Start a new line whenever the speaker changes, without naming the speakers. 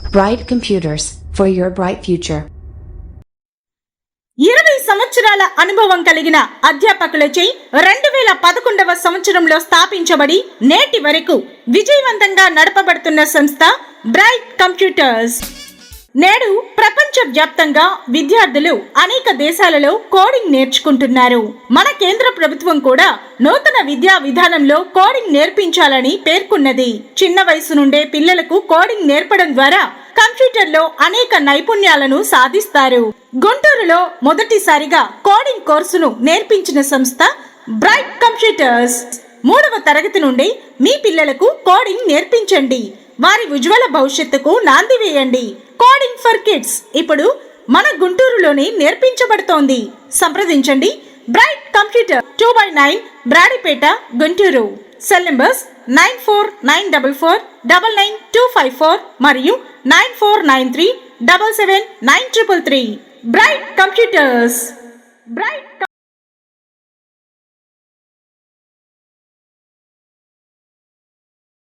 Bright Computers, for your bright future.
20 సంవత్సరాల అనుభవం కలిగిన అధ్యాపకులచే 2011వ సంవత్సరంలో స్థాపించబడి నేటి వరకు విజయవంతంగా నడపబడుతున్న సంస్థ బ్రైట్ కంప్యూటర్స్. నేడు ప్రపంచవ్యాప్తంగా విద్యార్థులు అనేక దేశాలలో కోడింగ్ నేర్చుకుంటున్నారు. మన కేంద్ర ప్రభుత్వం కూడా నూతన విద్యా విధానంలో కోడింగ్ నేర్పించాలని పేర్కొన్నది. చిన్న వయసు నుండే పిల్లలకు కోడింగ్ నేర్పడం ద్వారా కంప్యూటర్లో అనేక నైపుణ్యాలను సాధిస్తారు. గుంటూరులో మొదటిసారిగా కోడింగ్ కోర్సును నేర్పించిన సంస్థ బ్రైట్ కంప్యూటర్స్. 3వ తరగతి నుండి మీ పిల్లలకు కోడింగ్ నేర్పించండి. వారి ఉజ్వల భవిష్యత్తుకు నాంది వేయండి. కోడింగ్ ఫర్ కిడ్స్ ఇప్పుడు మన గుంటూరులోనే నేర్పించబడుతోంది. సంప్రదించండి bright computer 2/9 Brodipet, Guntur. Cell numbers 9494499254 మరియు 9493779333. Bright computers.